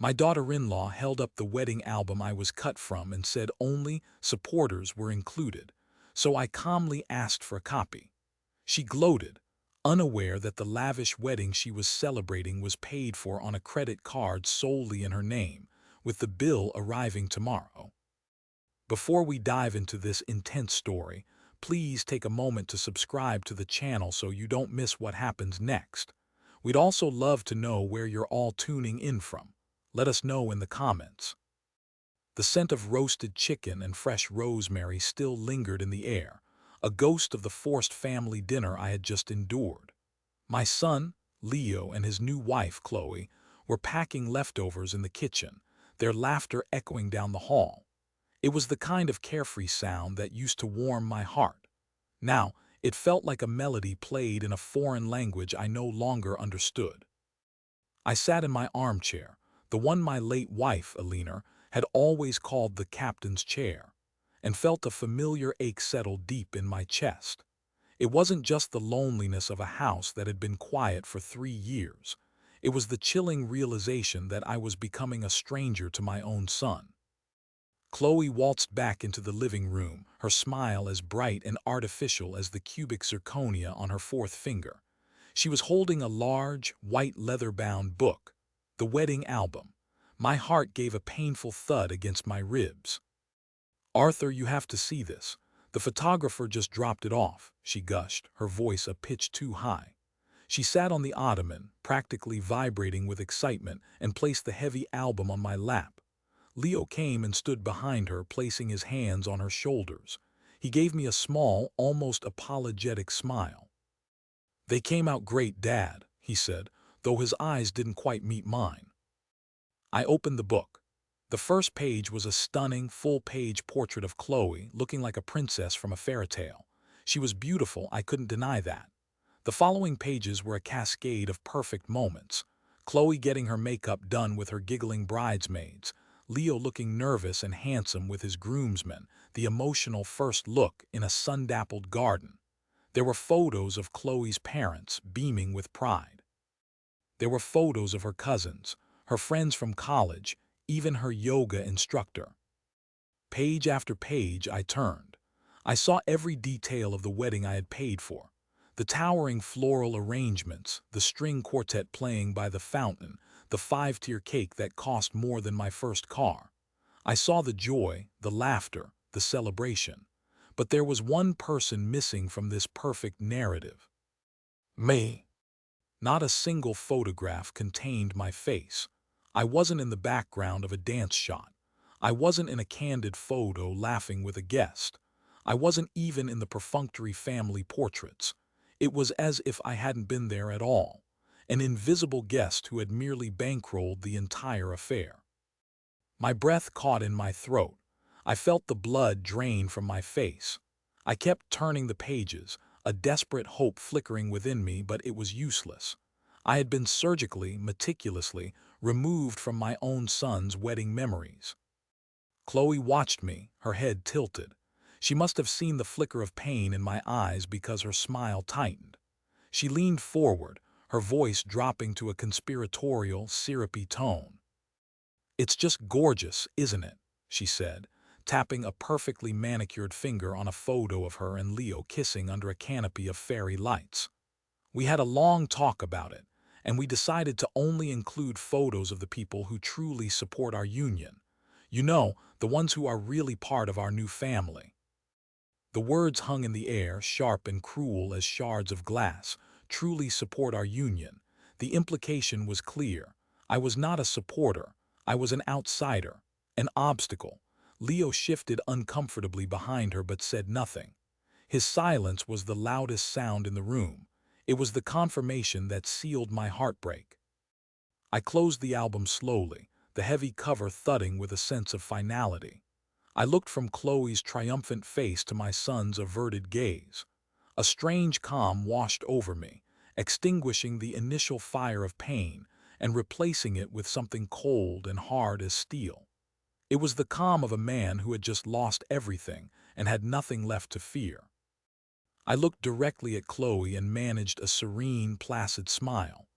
My daughter-in-law held up the wedding album I was cut from and said only supporters were included, so I calmly asked for a copy. She gloated, unaware that the lavish wedding she was celebrating was paid for on a credit card solely in her name, with the bill arriving tomorrow. Before we dive into this intense story, please take a moment to subscribe to the channel so you don't miss what happens next. We'd also love to know where you're all tuning in from. Let us know in the comments. The scent of roasted chicken and fresh rosemary still lingered in the air, a ghost of the forced family dinner I had just endured. My son, Leo, and his new wife, Chloe, were packing leftovers in the kitchen, their laughter echoing down the hall. It was the kind of carefree sound that used to warm my heart. Now, it felt like a melody played in a foreign language I no longer understood. I sat in my armchair, the one my late wife, Alina, had always called the captain's chair, and felt a familiar ache settle deep in my chest. It wasn't just the loneliness of a house that had been quiet for 3 years. It was the chilling realization that I was becoming a stranger to my own son. Chloe waltzed back into the living room, her smile as bright and artificial as the cubic zirconia on her fourth finger. She was holding a large, white leather-bound book, the wedding album. My heart gave a painful thud against my ribs. "Arthur, you have to see this. The photographer just dropped it off," she gushed, her voice a pitch too high. She sat on the ottoman, practically vibrating with excitement, and placed the heavy album on my lap. Leo came and stood behind her, placing his hands on her shoulders. He gave me a small, almost apologetic smile. "They came out great, Dad," he said, though his eyes didn't quite meet mine. I opened the book. The first page was a stunning, full-page portrait of Chloe, looking like a princess from a fairy tale. She was beautiful, I couldn't deny that. The following pages were a cascade of perfect moments. Chloe getting her makeup done with her giggling bridesmaids, Leo looking nervous and handsome with his groomsmen, the emotional first look in a sun-dappled garden. There were photos of Chloe's parents, beaming with pride. There were photos of her cousins, her friends from college, even her yoga instructor. Page after page I turned. I saw every detail of the wedding I had paid for. The towering floral arrangements, the string quartet playing by the fountain, the 5-tier cake that cost more than my first car. I saw the joy, the laughter, the celebration. But there was one person missing from this perfect narrative. Me. Not a single photograph contained my face. I wasn't in the background of a dance shot. I wasn't in a candid photo laughing with a guest. I wasn't even in the perfunctory family portraits. It was as if I hadn't been there at all, an invisible guest who had merely bankrolled the entire affair. My breath caught in my throat. I felt the blood drain from my face. I kept turning the pages, a desperate hope flickering within me, but it was useless. I had been surgically, meticulously removed from my own son's wedding memories. Chloe watched me, her head tilted. She must have seen the flicker of pain in my eyes because her smile tightened. She leaned forward, her voice dropping to a conspiratorial, syrupy tone. "It's just gorgeous, isn't it?" she said, tapping a perfectly manicured finger on a photo of her and Leo kissing under a canopy of fairy lights. We had a long talk about it, and we decided to only include photos of the people who truly support our union. You know, the ones who are really part of our new family. The words hung in the air, sharp and cruel as shards of glass. Truly support our union. The implication was clear. I was not a supporter. I was an outsider, an obstacle. Leo shifted uncomfortably behind her but said nothing. His silence was the loudest sound in the room. It was the confirmation that sealed my heartbreak. I closed the album slowly, the heavy cover thudding with a sense of finality. I looked from Chloe's triumphant face to my son's averted gaze. A strange calm washed over me, extinguishing the initial fire of pain and replacing it with something cold and hard as steel. It was the calm of a man who had just lost everything and had nothing left to fear. I looked directly at Chloe and managed a serene, placid smile.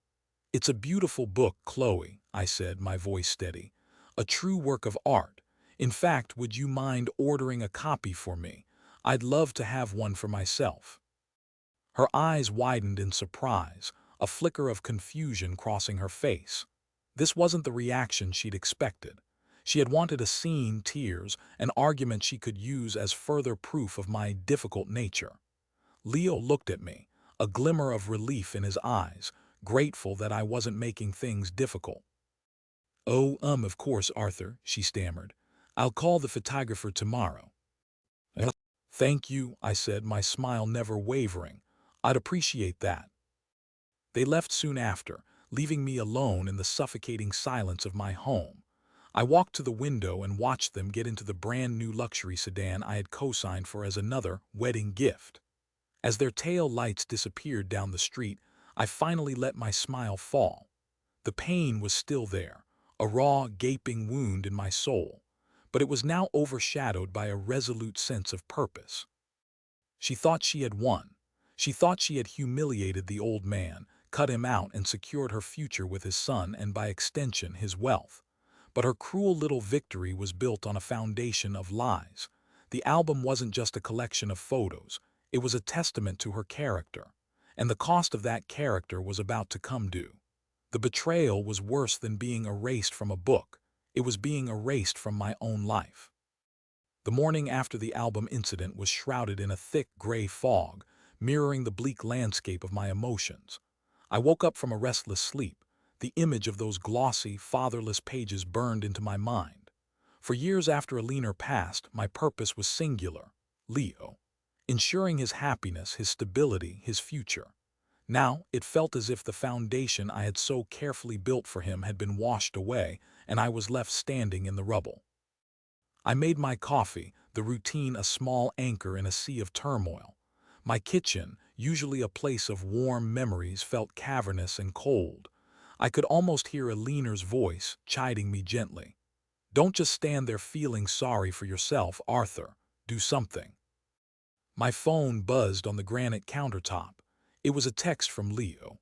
"It's a beautiful book, Chloe," I said, my voice steady. A true work of art. In fact, would you mind ordering a copy for me? I'd love to have one for myself. Her eyes widened in surprise, a flicker of confusion crossing her face. This wasn't the reaction she'd expected. She had wanted a scene, tears, an argument she could use as further proof of my difficult nature. Leo looked at me, a glimmer of relief in his eyes, grateful that I wasn't making things difficult. "Oh, of course, Arthur," she stammered. "I'll call the photographer tomorrow." "Thank you," I said, my smile never wavering. "I'd appreciate that." They left soon after, leaving me alone in the suffocating silence of my home. I walked to the window and watched them get into the brand-new luxury sedan I had co-signed for as another wedding gift. As their tail lights disappeared down the street, I finally let my smile fall. The pain was still there, a raw, gaping wound in my soul, but it was now overshadowed by a resolute sense of purpose. She thought she had won. She thought she had humiliated the old man, cut him out, and secured her future with his son and, by extension, his wealth. But her cruel little victory was built on a foundation of lies. The album wasn't just a collection of photos. It was a testament to her character. And the cost of that character was about to come due. The betrayal was worse than being erased from a book. It was being erased from my own life. The morning after the album incident was shrouded in a thick gray fog, mirroring the bleak landscape of my emotions. I woke up from a restless sleep. The image of those glossy, fatherless pages burned into my mind. For years after Alina passed, my purpose was singular: Leo. Ensuring his happiness, his stability, his future. Now, it felt as if the foundation I had so carefully built for him had been washed away, and I was left standing in the rubble. I made my coffee, the routine a small anchor in a sea of turmoil. My kitchen, usually a place of warm memories, felt cavernous and cold. I could almost hear Alina's voice, chiding me gently. "Don't just stand there feeling sorry for yourself, Arthur. Do something." My phone buzzed on the granite countertop. It was a text from Leo.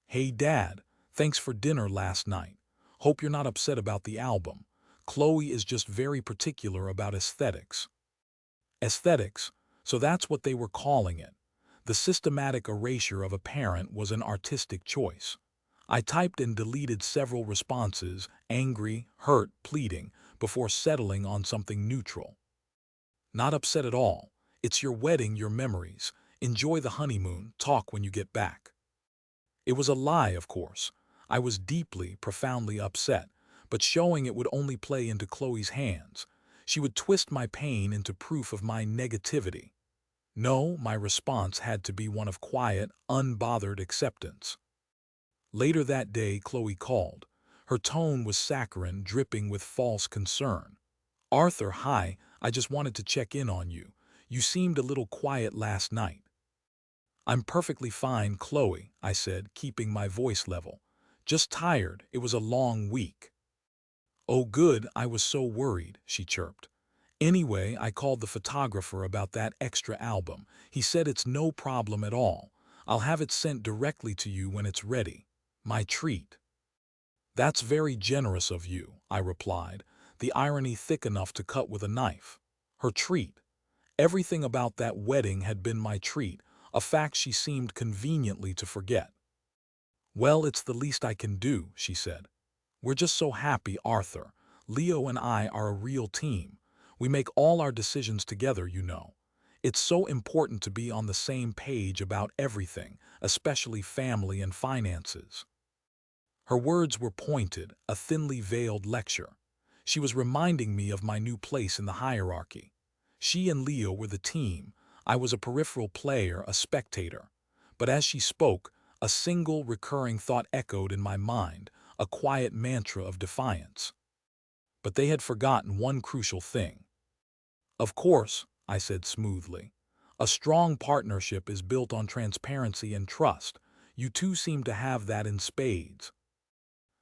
"Hey Dad, thanks for dinner last night. Hope you're not upset about the album. Chloe is just very particular about aesthetics." Aesthetics, so that's what they were calling it. The systematic erasure of a parent was an artistic choice. I typed and deleted several responses, angry, hurt, pleading, before settling on something neutral. "Not upset at all. It's your wedding, your memories. Enjoy the honeymoon, talk when you get back." It was a lie, of course. I was deeply, profoundly upset, but showing it would only play into Chloe's hands. She would twist my pain into proof of my negativity. No, my response had to be one of quiet, unbothered acceptance. Later that day, Chloe called. Her tone was saccharine, dripping with false concern. "Arthur, hi, I just wanted to check in on you. You seemed a little quiet last night." "I'm perfectly fine, Chloe," I said, keeping my voice level. "Just tired. It was a long week." "Oh good, I was so worried," she chirped. "Anyway, I called the photographer about that extra album. He said it's no problem at all. I'll have it sent directly to you when it's ready. My treat." "That's very generous of you," I replied, the irony thick enough to cut with a knife. Her treat. Everything about that wedding had been my treat, a fact she seemed conveniently to forget. "Well, it's the least I can do," she said. "We're just so happy, Arthur. Leo and I are a real team. We make all our decisions together, you know. It's so important to be on the same page about everything, especially family and finances." Her words were pointed, a thinly veiled lecture. She was reminding me of my new place in the hierarchy. She and Leo were the team. I was a peripheral player, a spectator. But as she spoke, a single recurring thought echoed in my mind, a quiet mantra of defiance. But they had forgotten one crucial thing. "Of course," I said smoothly. "A strong partnership is built on transparency and trust. You two seem to have that in spades."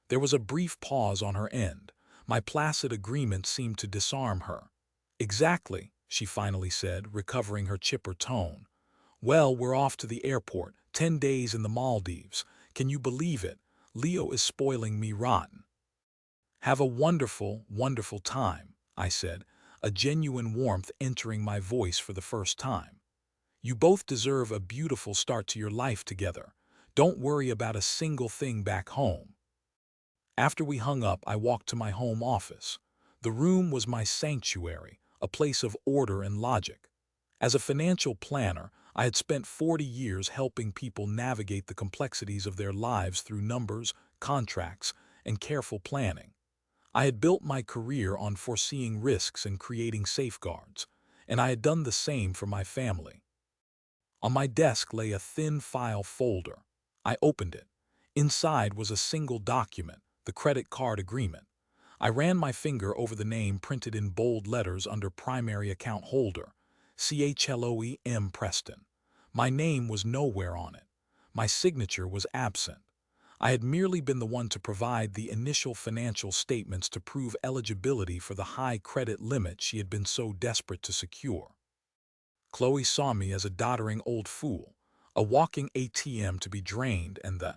There was a brief pause on her end. My placid agreement seemed to disarm her. "Exactly," she finally said, recovering her chipper tone. "Well, we're off to the airport, 10 days in the Maldives. Can you believe it? Leo is spoiling me rotten. Have a wonderful, wonderful time, I said, a genuine warmth entering my voice for the first time. You both deserve a beautiful start to your life together. Don't worry about a single thing back home. After we hung up, I walked to my home office. The room was my sanctuary, a place of order and logic. As a financial planner, I had spent 40 years helping people navigate the complexities of their lives through numbers, contracts, and careful planning. I had built my career on foreseeing risks and creating safeguards, and I had done the same for my family. On my desk lay a thin file folder. I opened it. Inside was a single document, the credit card agreement. I ran my finger over the name printed in bold letters under primary account holder, CHLOE Preston. My name was nowhere on it. My signature was absent. I had merely been the one to provide the initial financial statements to prove eligibility for the high credit limit she had been so desperate to secure. Chloe saw me as a doddering old fool, a walking ATM to be drained and the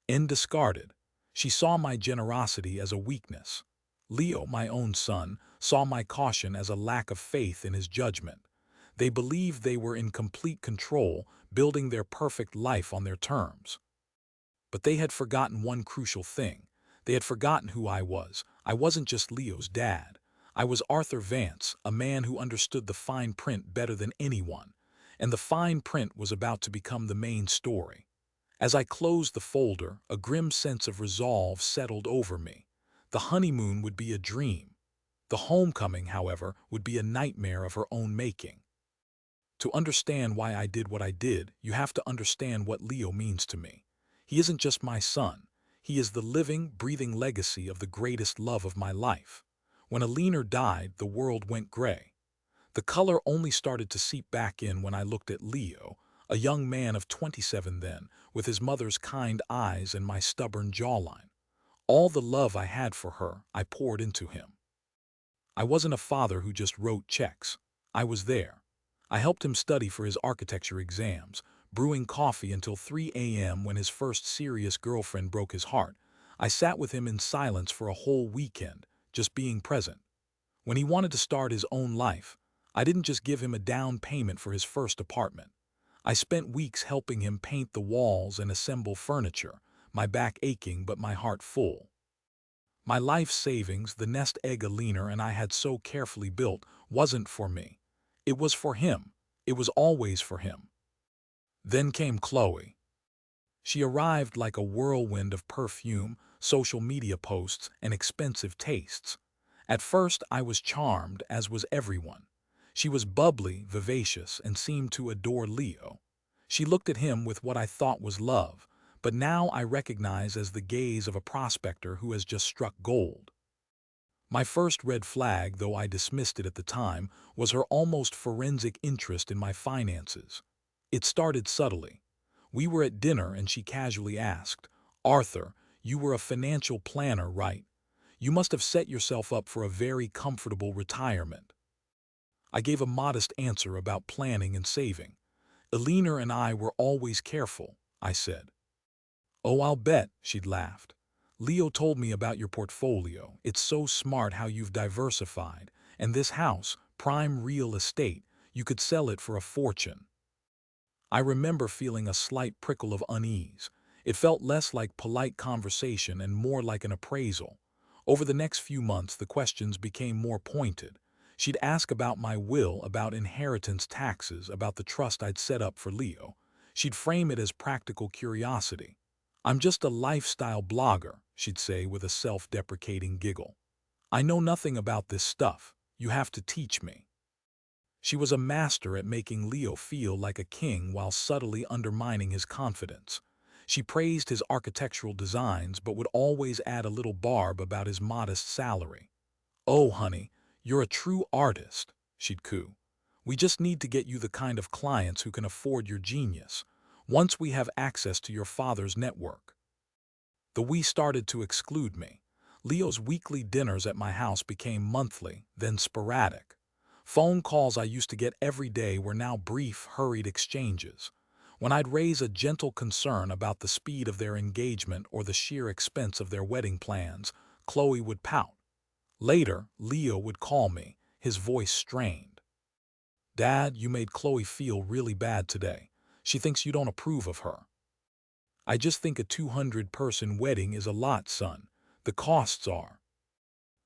end discarded. She saw my generosity as a weakness. Leo, my own son, saw my caution as a lack of faith in his judgment. They believed they were in complete control, building their perfect life on their terms. But they had forgotten one crucial thing. They had forgotten who I was. I wasn't just Leo's dad. I was Arthur Vance, a man who understood the fine print better than anyone. And the fine print was about to become the main story. As I closed the folder, a grim sense of resolve settled over me. The honeymoon would be a dream. The homecoming, however, would be a nightmare of her own making. To understand why I did what I did, you have to understand what Leo means to me. He isn't just my son. He is the living, breathing legacy of the greatest love of my life. When Alina died, the world went gray. The color only started to seep back in when I looked at Leo, a young man of 27 then, with his mother's kind eyes and my stubborn jawline. All the love I had for her, I poured into him. I wasn't a father who just wrote checks. I was there. I helped him study for his architecture exams, brewing coffee until 3 a.m. when his first serious girlfriend broke his heart. I sat with him in silence for a whole weekend, just being present. When he wanted to start his own life, I didn't just give him a down payment for his first apartment. I spent weeks helping him paint the walls and assemble furniture, my back aching but my heart full. My life savings, the nest egg Alina and I had so carefully built, wasn't for me. It was for him. It was always for him. Then came Chloe. She arrived like a whirlwind of perfume, social media posts, and expensive tastes. At first, I was charmed, as was everyone. She was bubbly, vivacious, and seemed to adore Leo. She looked at him with what I thought was love, but now I recognize as the gaze of a prospector who has just struck gold. My first red flag, though I dismissed it at the time, was her almost forensic interest in my finances. It started subtly. We were at dinner and she casually asked, "Arthur, you were a financial planner, right? You must have set yourself up for a very comfortable retirement." I gave a modest answer about planning and saving. "Alina and I were always careful," I said. "Oh, I'll bet," she'd laughed. "Leo told me about your portfolio. It's so smart how you've diversified. And this house, prime real estate, you could sell it for a fortune." I remember feeling a slight prickle of unease. It felt less like polite conversation and more like an appraisal. Over the next few months, the questions became more pointed. She'd ask about my will, about inheritance taxes, about the trust I'd set up for Leo. She'd frame it as practical curiosity. "I'm just a lifestyle blogger," she'd say with a self-deprecating giggle. "I know nothing about this stuff. You have to teach me." She was a master at making Leo feel like a king while subtly undermining his confidence. She praised his architectural designs but would always add a little barb about his modest salary. "Oh, honey, you're a true artist," she'd coo. "We just need to get you the kind of clients who can afford your genius. Once we have access to your father's network." The we started to exclude me. Leo's weekly dinners at my house became monthly, then sporadic. Phone calls I used to get every day were now brief, hurried exchanges. When I'd raise a gentle concern about the speed of their engagement or the sheer expense of their wedding plans, Chloe would pout. Later, Leo would call me, his voice strained. Dad, you made Chloe feel really bad today. She thinks you don't approve of her. I just think a 200-person wedding is a lot, son. The costs are.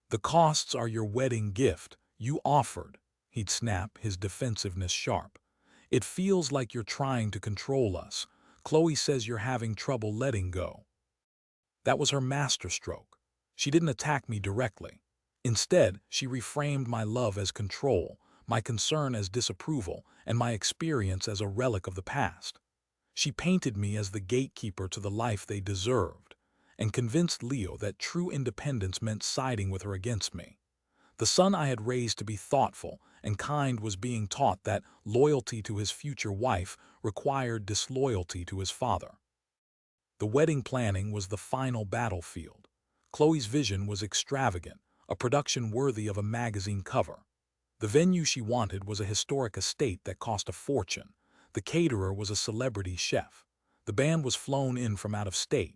The costs are your wedding gift. You offered. He'd snap, his defensiveness sharp. It feels like you're trying to control us. Chloe says you're having trouble letting go. That was her masterstroke. She didn't attack me directly. Instead, she reframed my love as control, my concern as disapproval, and my experience as a relic of the past. She painted me as the gatekeeper to the life they deserved, and convinced Leo that true independence meant siding with her against me. The son I had raised to be thoughtful and kind was being taught that loyalty to his future wife required disloyalty to his father. The wedding planning was the final battlefield. Chloe's vision was extravagant, a production worthy of a magazine cover. The venue she wanted was a historic estate that cost a fortune. The caterer was a celebrity chef. The band was flown in from out of state.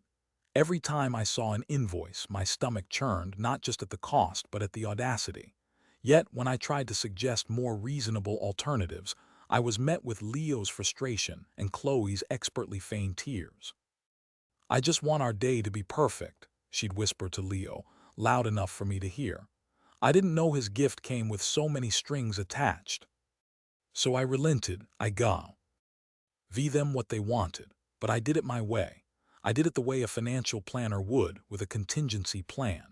Every time I saw an invoice, my stomach churned, not just at the cost, but at the audacity. Yet, when I tried to suggest more reasonable alternatives, I was met with Leo's frustration and Chloe's expertly feigned tears. I just want our day to be perfect, she'd whisper to Leo, loud enough for me to hear. I didn't know his gift came with so many strings attached. So I relented, I gave them what they wanted, but I did it my way. I did it the way a financial planner would, with a contingency plan.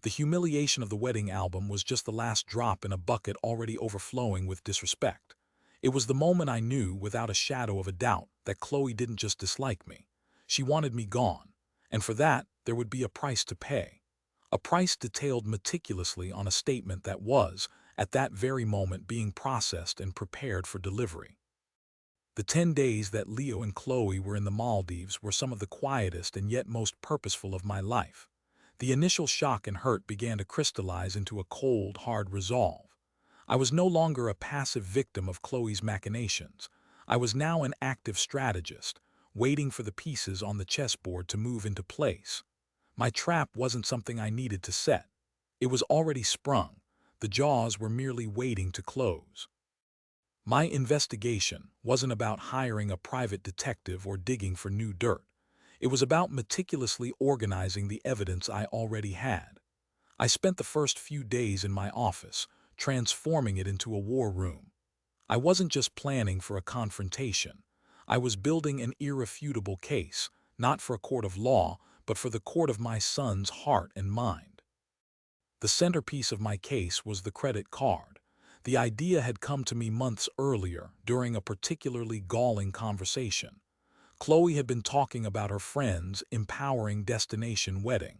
The humiliation of the wedding album was just the last drop in a bucket already overflowing with disrespect. It was the moment I knew, without a shadow of a doubt, that Chloe didn't just dislike me. She wanted me gone, and for that there would be a price to pay. A price detailed meticulously on a statement that was, at that very moment, being processed and prepared for delivery. The 10 days that Leo and Chloe were in the Maldives were some of the quietest and yet most purposeful of my life. The initial shock and hurt began to crystallize into a cold, hard resolve. I was no longer a passive victim of Chloe's machinations. I was now an active strategist, waiting for the pieces on the chessboard to move into place. My trap wasn't something I needed to set. It was already sprung. The jaws were merely waiting to close. My investigation wasn't about hiring a private detective or digging for new dirt. It was about meticulously organizing the evidence I already had. I spent the first few days in my office, transforming it into a war room. I wasn't just planning for a confrontation. I was building an irrefutable case, not for a court of law, but for the court of my son's heart and mind. The centerpiece of my case was the credit card. The idea had come to me months earlier during a particularly galling conversation. Chloe had been talking about her friend's empowering destination wedding.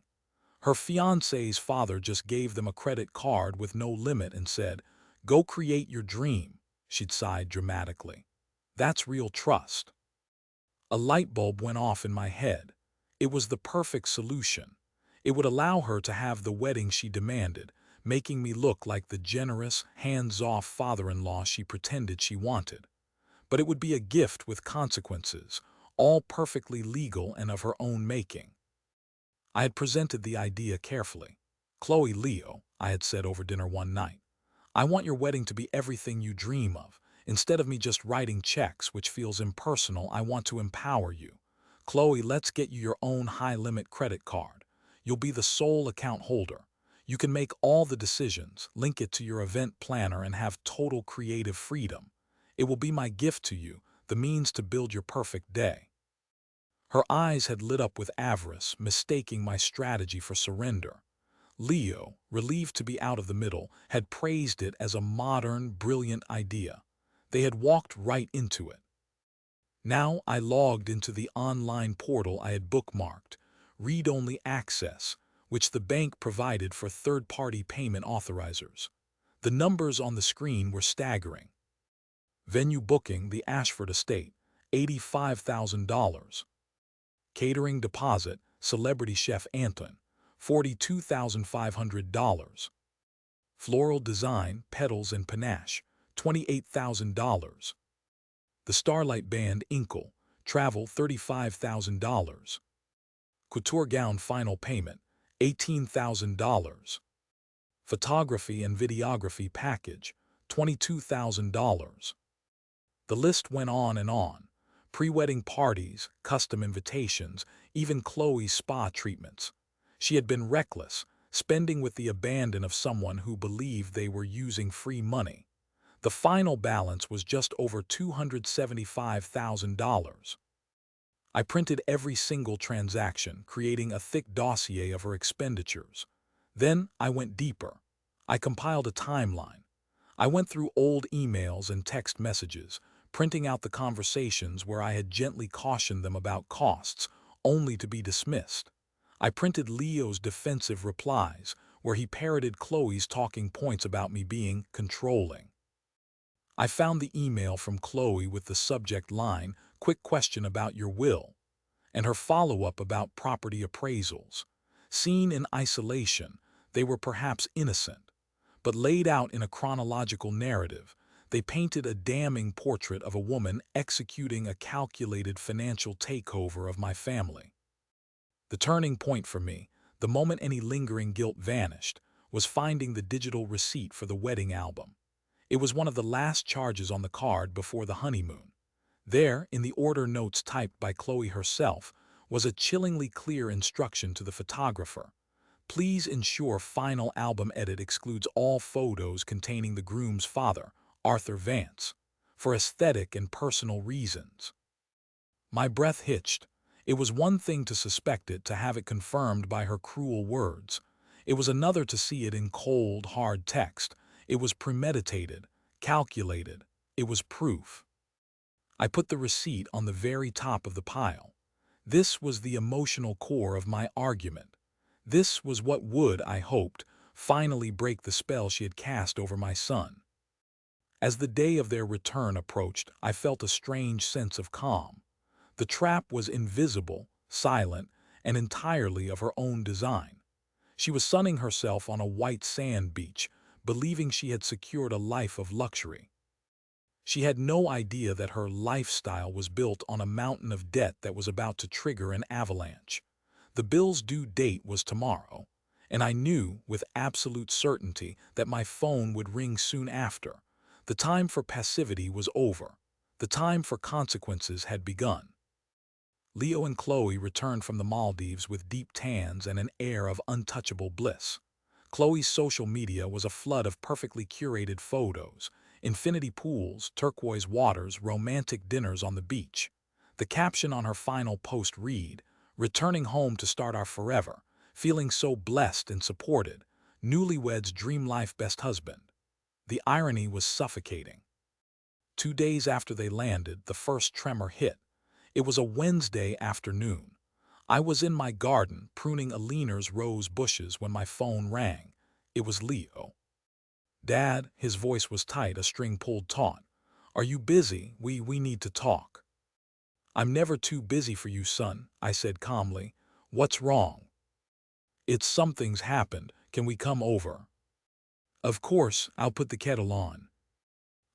Her fiancé's father just gave them a credit card with no limit and said, "Go create your dream," she'd sighed dramatically. That's real trust. A light bulb went off in my head. It was the perfect solution. It would allow her to have the wedding she demanded, making me look like the generous, hands-off father-in-law she pretended she wanted. But it would be a gift with consequences, all perfectly legal and of her own making. I had presented the idea carefully. "Chloe, Leo," I had said over dinner one night, "I want your wedding to be everything you dream of. Instead of me just writing checks, which feels impersonal, I want to empower you. Chloe, let's get you your own high-limit credit card. You'll be the sole account holder. You can make all the decisions, link it to your event planner, and have total creative freedom. It will be my gift to you, the means to build your perfect day." Her eyes had lit up with avarice, mistaking my strategy for surrender. Leo, relieved to be out of the middle, had praised it as a modern, brilliant idea. They had walked right into it. Now I logged into the online portal I had bookmarked, read-only access, which the bank provided for third-party payment authorizers. The numbers on the screen were staggering. Venue booking, the Ashford Estate, $85,000. Catering deposit, celebrity chef Anton, $42,500. Floral design, petals and panache, $28,000. The Starlight Band Inkle, travel $35,000. Couture gown final payment, $18,000. Photography and videography package, $22,000. The list went on and on. Pre-wedding parties, custom invitations, even Chloe's spa treatments. She had been reckless, spending with the abandon of someone who believed they were using free money. The final balance was just over $275,000. I printed every single transaction, creating a thick dossier of her expenditures. Then I went deeper. I compiled a timeline. I went through old emails and text messages, printing out the conversations where I had gently cautioned them about costs, only to be dismissed. I printed Leo's defensive replies, where he parroted Chloe's talking points about me being controlling. I found the email from Chloe with the subject line, "Quick question about your will," and her follow-up about property appraisals. Seen in isolation, they were perhaps innocent, but laid out in a chronological narrative, they painted a damning portrait of a woman executing a calculated financial takeover of my family. The turning point for me, the moment any lingering guilt vanished, was finding the digital receipt for the wedding album. It was one of the last charges on the card before the honeymoon. There, in the order notes typed by Chloe herself, was a chillingly clear instruction to the photographer. Please ensure final album edit excludes all photos containing the groom's father, Arthur Vance, for aesthetic and personal reasons. My breath hitched. It was one thing to suspect it, to have it confirmed by her cruel words. It was another to see it in cold, hard text. It was premeditated, calculated. It was proof. I put the receipt on the very top of the pile. This was the emotional core of my argument. This was what would, I hoped, finally break the spell she had cast over my son. As the day of their return approached, I felt a strange sense of calm. The trap was invisible, silent, and entirely of her own design. She was sunning herself on a white sand beach, believing she had secured a life of luxury. She had no idea that her lifestyle was built on a mountain of debt that was about to trigger an avalanche. The bill's due date was tomorrow, and I knew with absolute certainty that my phone would ring soon after. The time for passivity was over. The time for consequences had begun. Leo and Chloe returned from the Maldives with deep tans and an air of untouchable bliss. Chloe's social media was a flood of perfectly curated photos, infinity pools, turquoise waters, romantic dinners on the beach. The caption on her final post read, "Returning home to start our forever, feeling so blessed and supported, newlyweds dream life best husband." The irony was suffocating. 2 days after they landed, the first tremor hit. It was a Wednesday afternoon. I was in my garden pruning Aliner's rose bushes when my phone rang. It was Leo. "Dad," his voice was tight, a string pulled taut. "Are you busy? We need to talk." "I'm never too busy for you, son," I said calmly. "What's wrong?" "It's something's happened. Can we come over?" "Of course, I'll put the kettle on."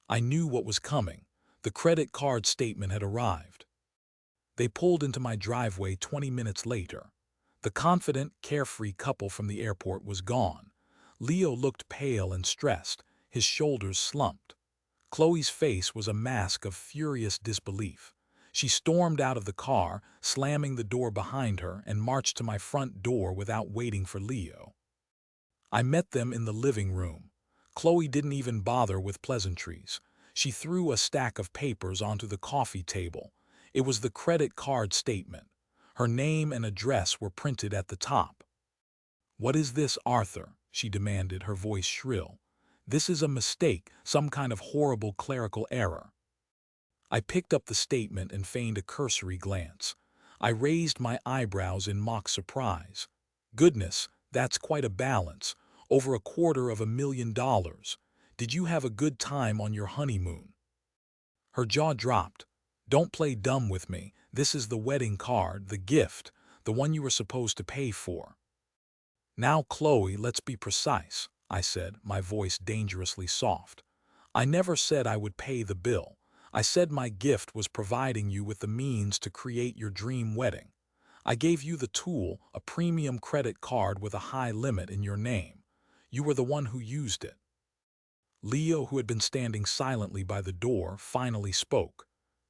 I knew what was coming. The credit card statement had arrived. They pulled into my driveway 20 minutes later. The confident, carefree couple from the airport was gone. Leo looked pale and stressed, his shoulders slumped. Chloe's face was a mask of furious disbelief. She stormed out of the car, slamming the door behind her, and marched to my front door without waiting for Leo. I met them in the living room. Chloe didn't even bother with pleasantries. She threw a stack of papers onto the coffee table. It was the credit card statement. Her name and address were printed at the top. "What is this, Arthur?" she demanded, her voice shrill. "This is a mistake, some kind of horrible clerical error." I picked up the statement and feigned a cursory glance. I raised my eyebrows in mock surprise. "Goodness, that's quite a balance. Over $250,000. Did you have a good time on your honeymoon?" Her jaw dropped. "Don't play dumb with me. This is the wedding card, the gift, the one you were supposed to pay for." "Now, Chloe, let's be precise," I said, my voice dangerously soft. "I never said I would pay the bill. I said my gift was providing you with the means to create your dream wedding. I gave you the tool, a premium credit card with a high limit in your name. You were the one who used it. Leo, who had been standing silently by the door, finally spoke.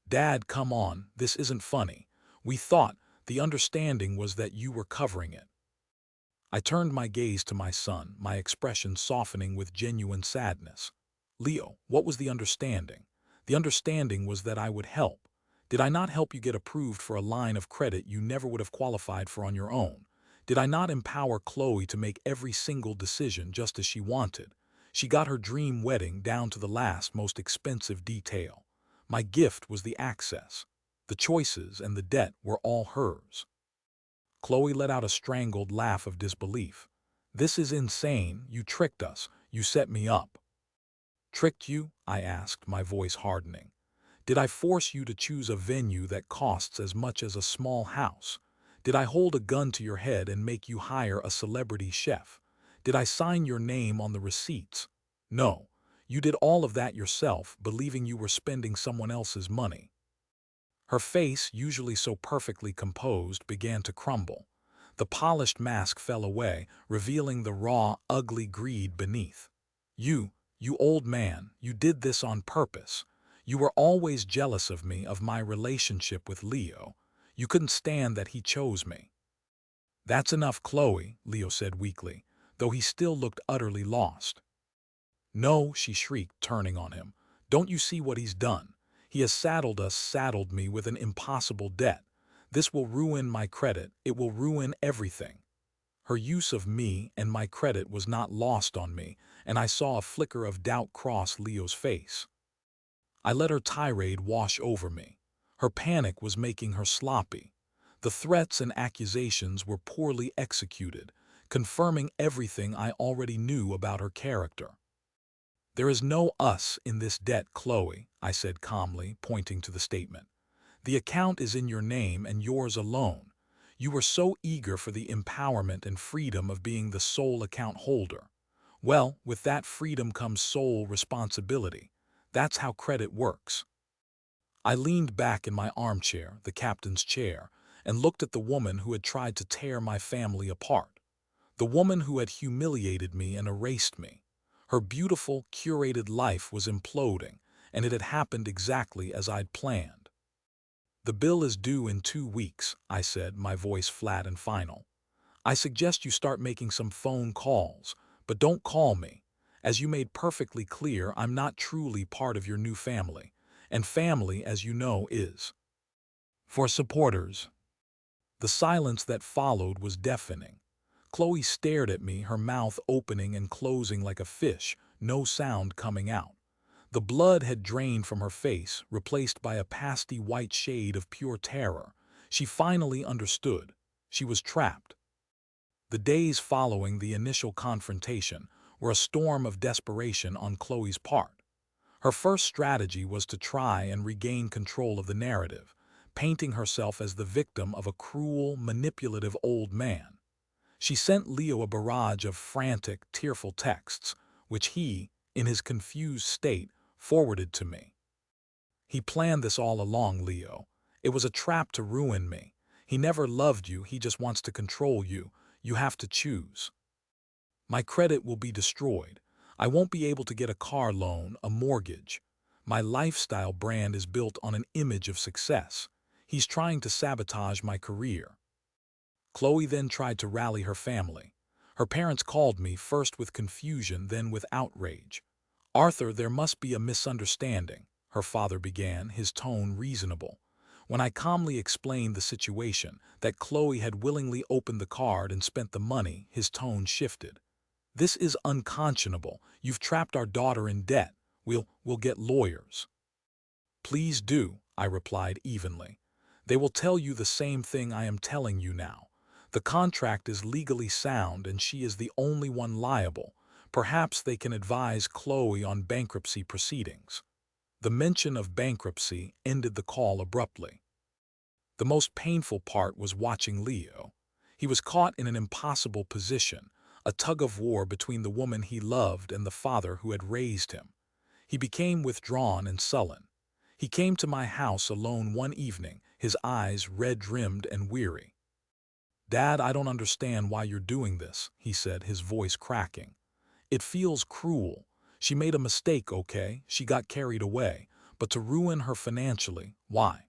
Dad, come on, this isn't funny. We thought the understanding was that you were covering it. I turned my gaze to my son, my expression softening with genuine sadness. Leo, what was the understanding? The understanding was that I would help. Did I not help you get approved for a line of credit you never would have qualified for on your own? Did I not empower Chloe to make every single decision just as she wanted? She got her dream wedding down to the last, most expensive detail. My gift was the access. The choices and the debt were all hers. Chloe let out a strangled laugh of disbelief. This is insane. You tricked us. You set me up. Tricked you? I asked, my voice hardening. Did I force you to choose a venue that costs as much as a small house? Did I hold a gun to your head and make you hire a celebrity chef? Did I sign your name on the receipts? No. You did all of that yourself, believing you were spending someone else's money. Her face, usually so perfectly composed, began to crumble. The polished mask fell away, revealing the raw, ugly greed beneath. You old man, you did this on purpose. You were always jealous of me, of my relationship with Leo. You couldn't stand that he chose me. That's enough, Chloe, Leo said weakly, though he still looked utterly lost. No, she shrieked, turning on him. Don't you see what he's done? He has saddled me with an impossible debt. This will ruin my credit. It will ruin everything. Her use of me and my credit was not lost on me, and I saw a flicker of doubt cross Leo's face. I let her tirade wash over me. Her panic was making her sloppy. The threats and accusations were poorly executed, confirming everything I already knew about her character. There is no us in this debt, Chloe, I said calmly, pointing to the statement. The account is in your name and yours alone. You were so eager for the empowerment and freedom of being the sole account holder. Well, with that freedom comes sole responsibility. That's how credit works. I leaned back in my armchair, the captain's chair, and looked at the woman who had tried to tear my family apart. The woman who had humiliated me and erased me. Her beautiful, curated life was imploding, and it had happened exactly as I'd planned. The bill is due in 2 weeks, I said, my voice flat and final. I suggest you start making some phone calls, but don't call me. As you made perfectly clear, I'm not truly part of your new family, and family, as you know, is for supporters. The silence that followed was deafening. Chloe stared at me, her mouth opening and closing like a fish, no sound coming out. The blood had drained from her face, replaced by a pasty white shade of pure terror. She finally understood. She was trapped. The days following the initial confrontation were a storm of desperation on Chloe's part. Her first strategy was to try and regain control of the narrative, painting herself as the victim of a cruel, manipulative old man. She sent Leo a barrage of frantic, tearful texts, which he, in his confused state, forwarded to me. He planned this all along, Leo. It was a trap to ruin me. He never loved you, he just wants to control you. You have to choose. My credit will be destroyed. I won't be able to get a car loan, a mortgage. My lifestyle brand is built on an image of success. He's trying to sabotage my career. Chloe then tried to rally her family. Her parents called me, first with confusion, then with outrage. Arthur, there must be a misunderstanding, her father began, his tone reasonable. When I calmly explained the situation, that Chloe had willingly opened the card and spent the money, his tone shifted. This is unconscionable. You've trapped our daughter in debt. We'll get lawyers. Please do, I replied evenly. They will tell you the same thing I am telling you now. The contract is legally sound and she is the only one liable. Perhaps they can advise Chloe on bankruptcy proceedings. The mention of bankruptcy ended the call abruptly. The most painful part was watching Leo. He was caught in an impossible position, a tug-of-war between the woman he loved and the father who had raised him. He became withdrawn and sullen. He came to my house alone one evening, his eyes red-rimmed and weary. "Dad, I don't understand why you're doing this," he said, his voice cracking. "It feels cruel. She made a mistake, okay? She got carried away. But to ruin her financially, why?"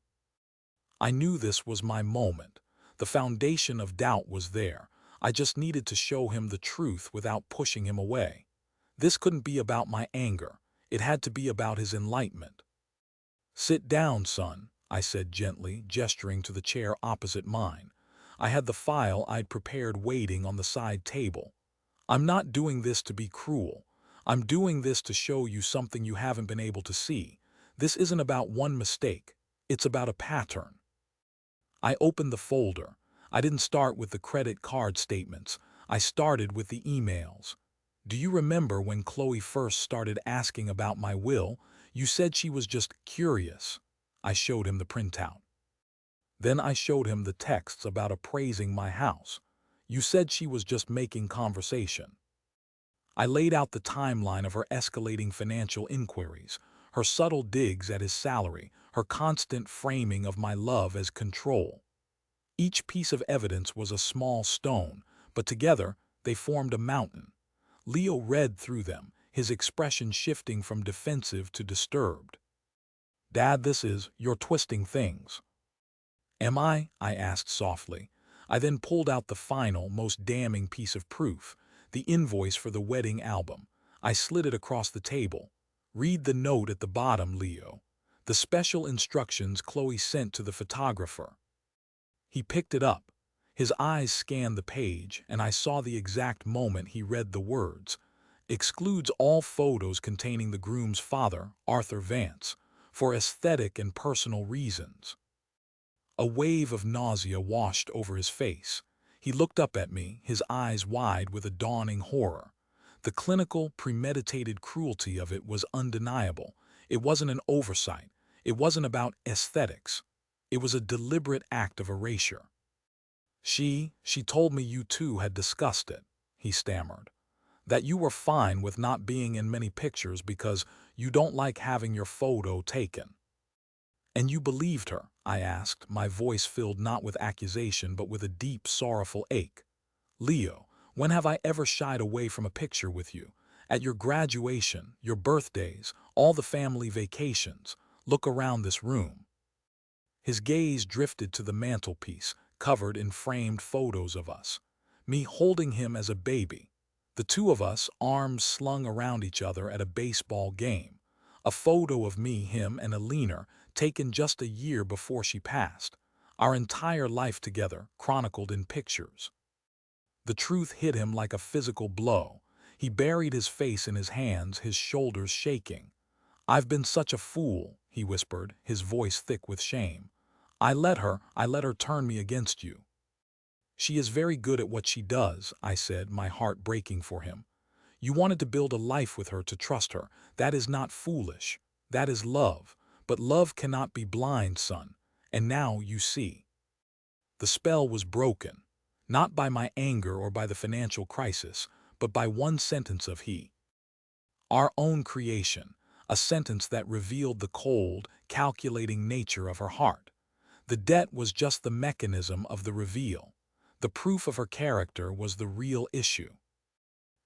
I knew this was my moment. The foundation of doubt was there. I just needed to show him the truth without pushing him away. This couldn't be about my anger. It had to be about his enlightenment. "Sit down, son," I said gently, gesturing to the chair opposite mine. I had the file I'd prepared waiting on the side table. "I'm not doing this to be cruel. I'm doing this to show you something you haven't been able to see. This isn't about one mistake. It's about a pattern." I opened the folder. I didn't start with the credit card statements. I started with the emails. "Do you remember when Chloe first started asking about my will? You said she was just curious." I showed him the printout. Then I showed him the texts about appraising my house. "You said she was just making conversation." I laid out the timeline of her escalating financial inquiries, her subtle digs at his salary, her constant framing of my love as control. Each piece of evidence was a small stone, but together they formed a mountain. Leo read through them, his expression shifting from defensive to disturbed. "Dad, you're twisting things." "Am I?" I asked softly. I then pulled out the final, most damning piece of proof, the invoice for the wedding album. I slid it across the table. "Read the note at the bottom, Leo. The special instructions Chloe sent to the photographer." He picked it up. His eyes scanned the page, and I saw the exact moment he read the words. "Excludes all photos containing the groom's father, Arthur Vance, for aesthetic and personal reasons." A wave of nausea washed over his face. He looked up at me, his eyes wide with a dawning horror. The clinical, premeditated cruelty of it was undeniable. It wasn't an oversight. It wasn't about aesthetics. It was a deliberate act of erasure. She told me you two had discussed it," he stammered. "That you were fine with not being in many pictures because you don't like having your photo taken." "And you believed her?" I asked, my voice filled not with accusation but with a deep, sorrowful ache. "Leo, when have I ever shied away from a picture with you? At your graduation, your birthdays, all the family vacations. Look around this room." His gaze drifted to the mantelpiece, covered in framed photos of us. Me holding him as a baby. The two of us, arms slung around each other at a baseball game. A photo of me, him, and Alina, taken just a year before she passed. Our entire life together, chronicled in pictures. The truth hit him like a physical blow. He buried his face in his hands, his shoulders shaking. "I've been such a fool," he whispered, his voice thick with shame. I let her turn me against you." "She is very good at what she does," I said, my heart breaking for him. "You wanted to build a life with her, to trust her. That is not foolish. That is love. But love cannot be blind, son. And now you see." The spell was broken, not by my anger or by the financial crisis, but by one sentence of he. Our own creation, a sentence that revealed the cold, calculating nature of her heart. The debt was just the mechanism of the reveal. The proof of her character was the real issue.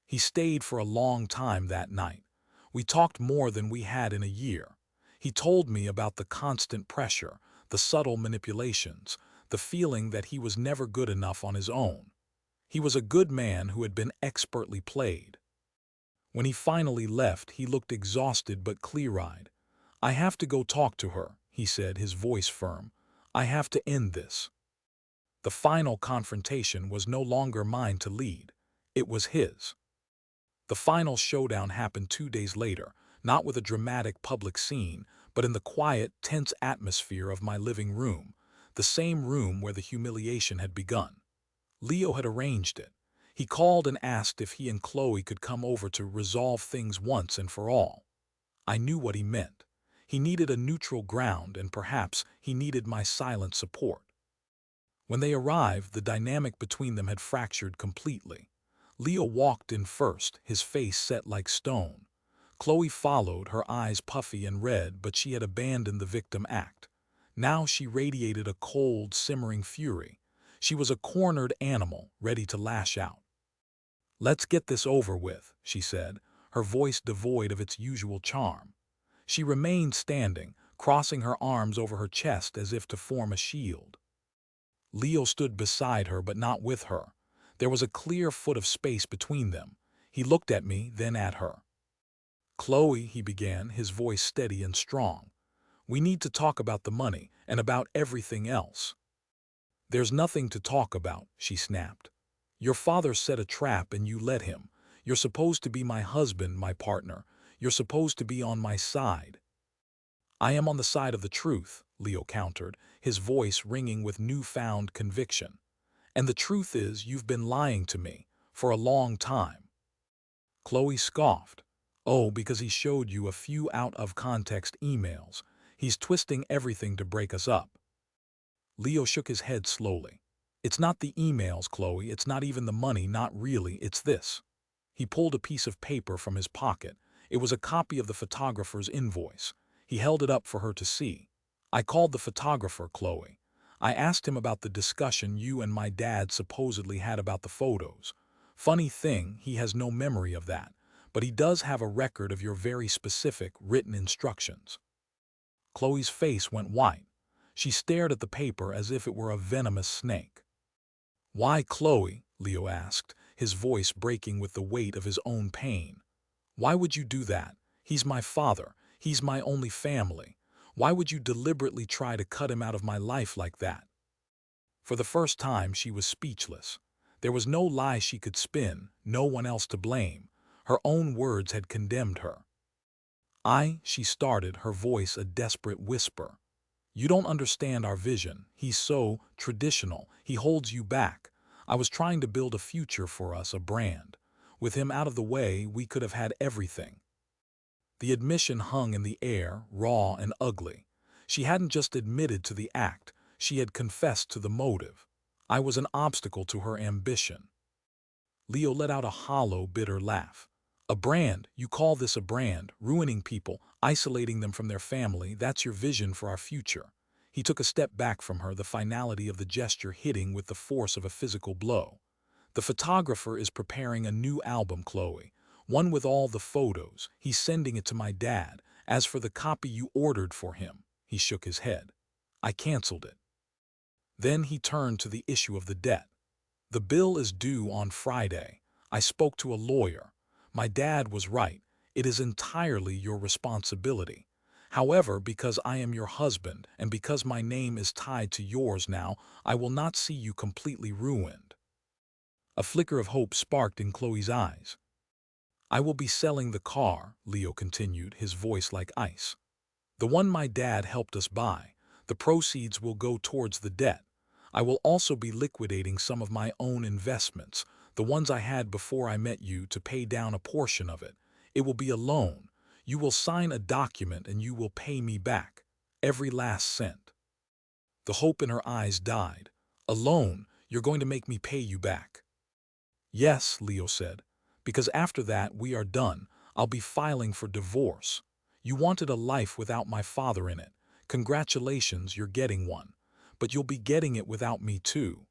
He stayed for a long time that night. We talked more than we had in a year. He told me about the constant pressure, the subtle manipulations, the feeling that he was never good enough on his own. He was a good man who had been expertly played. When he finally left, he looked exhausted but clear-eyed. "I have to go talk to her," he said, his voice firm. "I have to end this." The final confrontation was no longer mine to lead. It was his. The final showdown happened 2 days later, not with a dramatic public scene, but in the quiet, tense atmosphere of my living room, the same room where the humiliation had begun. Leo had arranged it. He called and asked if he and Chloe could come over to resolve things once and for all. I knew what he meant. He needed a neutral ground, and perhaps he needed my silent support. When they arrived, the dynamic between them had fractured completely. Leo walked in first, his face set like stone. Chloe followed, her eyes puffy and red, but she had abandoned the victim act. Now she radiated a cold, simmering fury. She was a cornered animal, ready to lash out. "Let's get this over with," she said, her voice devoid of its usual charm. She remained standing, crossing her arms over her chest as if to form a shield. Leo stood beside her but not with her. There was a clear foot of space between them. He looked at me, then at her. "Chloe," he began, his voice steady and strong. "We need to talk about the money and about everything else." "There's nothing to talk about," she snapped. "Your father set a trap and you let him. You're supposed to be my husband, my partner. You're supposed to be on my side." "I am on the side of the truth," Leo countered, his voice ringing with newfound conviction. "And the truth is you've been lying to me for a long time." Chloe scoffed. "Oh, because he showed you a few out-of-context emails. He's twisting everything to break us up." Leo shook his head slowly. "It's not the emails, Chloe. It's not even the money, not really. It's this." He pulled a piece of paper from his pocket. It was a copy of the photographer's invoice. He held it up for her to see. "I called the photographer, Chloe. I asked him about the discussion you and my dad supposedly had about the photos. Funny thing, he has no memory of that, but he does have a record of your very specific written instructions." Chloe's face went white. She stared at the paper as if it were a venomous snake. "Why, Chloe?" Leo asked, his voice breaking with the weight of his own pain. "Why would you do that? He's my father. He's my only family. Why would you deliberately try to cut him out of my life like that?" For the first time, she was speechless. There was no lie she could spin, no one else to blame. Her own words had condemned her. She started, her voice a desperate whisper. "You don't understand our vision. He's so traditional. He holds you back. I was trying to build a future for us, a brand. With him out of the way, we could have had everything." The admission hung in the air, raw and ugly. She hadn't just admitted to the act, she had confessed to the motive. I was an obstacle to her ambition. Leo let out a hollow, bitter laugh. "A brand? You call this a brand? Ruining people, isolating them from their family, that's your vision for our future." He took a step back from her, the finality of the gesture hitting with the force of a physical blow. "The photographer is preparing a new album, Chloe. One with all the photos. He's sending it to my dad. As for the copy you ordered for him," he shook his head, "I canceled it." Then he turned to the issue of the debt. "The bill is due on Friday. I spoke to a lawyer. My dad was right. It is entirely your responsibility. However, because I am your husband and because my name is tied to yours now, I will not see you completely ruined." A flicker of hope sparked in Chloe's eyes. "I will be selling the car," Leo continued, his voice like ice. "The one my dad helped us buy. The proceeds will go towards the debt. I will also be liquidating some of my own investments, the ones I had before I met you, to pay down a portion of it. It will be a loan. You will sign a document and you will pay me back. Every last cent." The hope in her eyes died. "A loan? You're going to make me pay you back?" "Yes," Leo said, "because after that we are done. I'll be filing for divorce. You wanted a life without my father in it. Congratulations, you're getting one. But you'll be getting it without me too."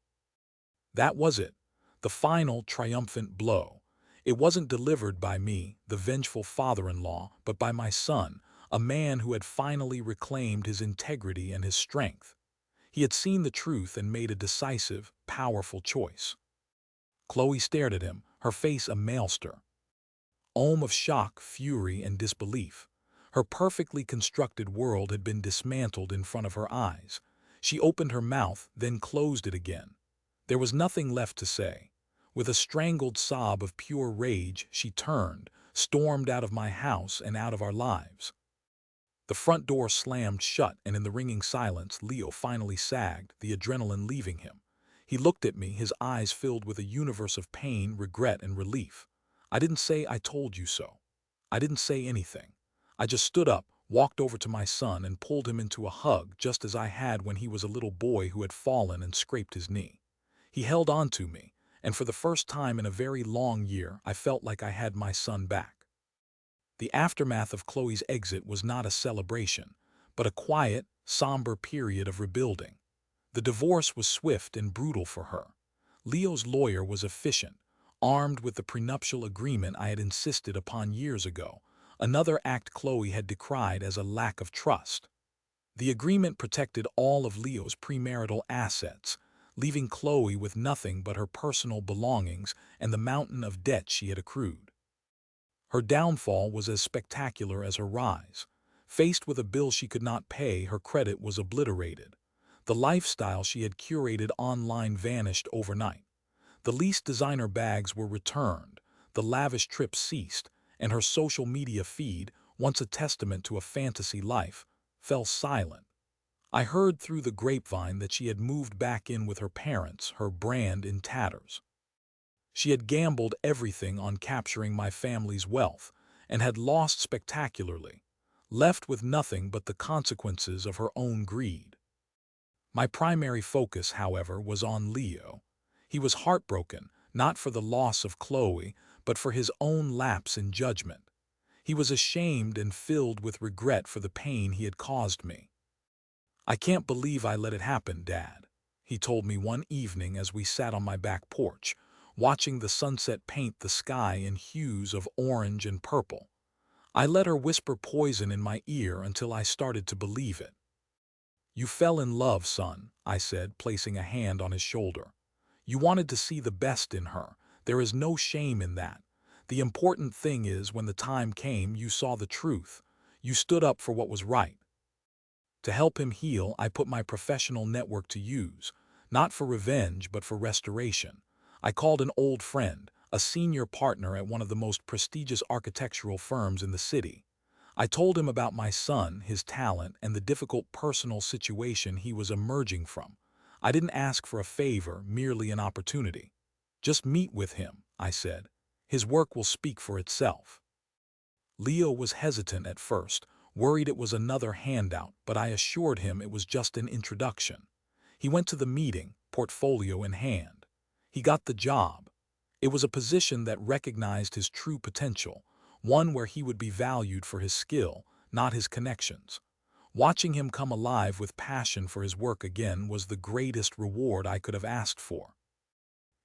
That was it, the final triumphant blow. It wasn't delivered by me, the vengeful father-in-law, but by my son, a man who had finally reclaimed his integrity and his strength. He had seen the truth and made a decisive, powerful choice. Chloe stared at him, her face a maelstrom of shock, fury, and disbelief. Her perfectly constructed world had been dismantled in front of her eyes. She opened her mouth, then closed it again. There was nothing left to say. With a strangled sob of pure rage, she turned, stormed out of my house and out of our lives. The front door slammed shut, and in the ringing silence, Leo finally sagged, the adrenaline leaving him. He looked at me, his eyes filled with a universe of pain, regret, and relief. I didn't say "I told you so." I didn't say anything. I just stood up, walked over to my son, and pulled him into a hug, just as I had when he was a little boy who had fallen and scraped his knee. He held on to me, and for the first time in a very long year, I felt like I had my son back. The aftermath of Chloe's exit was not a celebration, but a quiet, somber period of rebuilding. The divorce was swift and brutal for her. Leo's lawyer was efficient, armed with the prenuptial agreement I had insisted upon years ago, another act Chloe had decried as a lack of trust. The agreement protected all of Leo's premarital assets, leaving Chloe with nothing but her personal belongings and the mountain of debt she had accrued. Her downfall was as spectacular as her rise. Faced with a bill she could not pay, her credit was obliterated. The lifestyle she had curated online vanished overnight. The leased designer bags were returned, the lavish trips ceased, and her social media feed, once a testament to a fantasy life, fell silent. I heard through the grapevine that she had moved back in with her parents, her brand in tatters. She had gambled everything on capturing my family's wealth and had lost spectacularly, left with nothing but the consequences of her own greed. My primary focus, however, was on Leo. He was heartbroken, not for the loss of Chloe, but for his own lapse in judgment. He was ashamed and filled with regret for the pain he had caused me. "I can't believe I let it happen, Dad," he told me one evening as we sat on my back porch, watching the sunset paint the sky in hues of orange and purple. I let her whisper poison in my ear until I started to believe it. "You fell in love, son," I said, placing a hand on his shoulder. "You wanted to see the best in her. There is no shame in that. The important thing is, when the time came, you saw the truth. You stood up for what was right." To help him heal, I put my professional network to use, not for revenge but for restoration. I called an old friend, a senior partner at one of the most prestigious architectural firms in the city. I told him about my son, his talent, and the difficult personal situation he was emerging from. I didn't ask for a favor, merely an opportunity. "Just meet with him," I said. "His work will speak for itself." Leo was hesitant at first, worried it was another handout, but I assured him it was just an introduction. He went to the meeting, portfolio in hand. He got the job. It was a position that recognized his true potential, one where he would be valued for his skill, not his connections. Watching him come alive with passion for his work again was the greatest reward I could have asked for.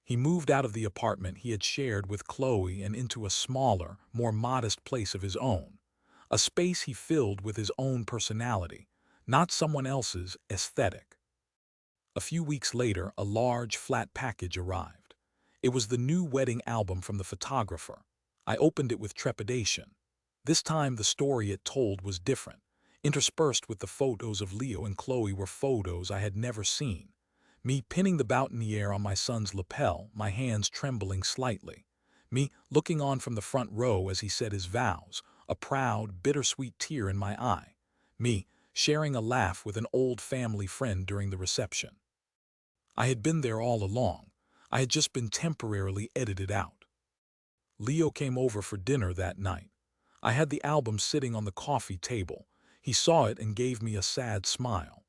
He moved out of the apartment he had shared with Chloe and into a smaller, more modest place of his own. A space he filled with his own personality, not someone else's aesthetic. A few weeks later, a large, flat package arrived. It was the new wedding album from the photographer. I opened it with trepidation. This time the story it told was different. Interspersed with the photos of Leo and Chloe were photos I had never seen. Me pinning the boutonniere on my son's lapel, my hands trembling slightly. Me looking on from the front row as he said his vows, a proud, bittersweet tear in my eye. Me sharing a laugh with an old family friend during the reception. I had been there all along. I had just been temporarily edited out. Leo came over for dinner that night. I had the album sitting on the coffee table. He saw it and gave me a sad smile.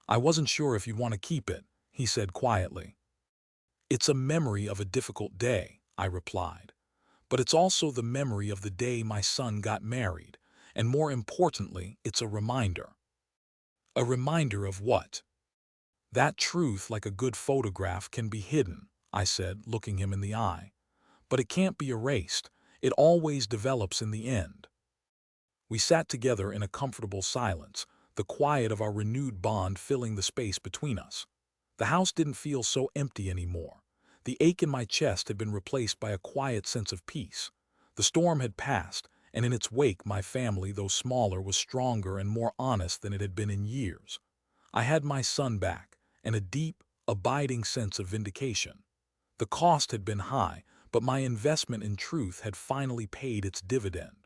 "I wasn't sure if you'd want to keep it," he said quietly. "It's a memory of a difficult day," I replied. "But it's also the memory of the day my son got married, and more importantly, it's a reminder." "A reminder of what?" "That truth, like a good photograph, can be hidden," I said, looking him in the eye. "But it can't be erased. It always develops in the end." We sat together in a comfortable silence, the quiet of our renewed bond filling the space between us. The house didn't feel so empty anymore. The ache in my chest had been replaced by a quiet sense of peace. The storm had passed, and in its wake my family, though smaller, was stronger and more honest than it had been in years. I had my son back, and a deep, abiding sense of vindication. The cost had been high, but my investment in truth had finally paid its dividend.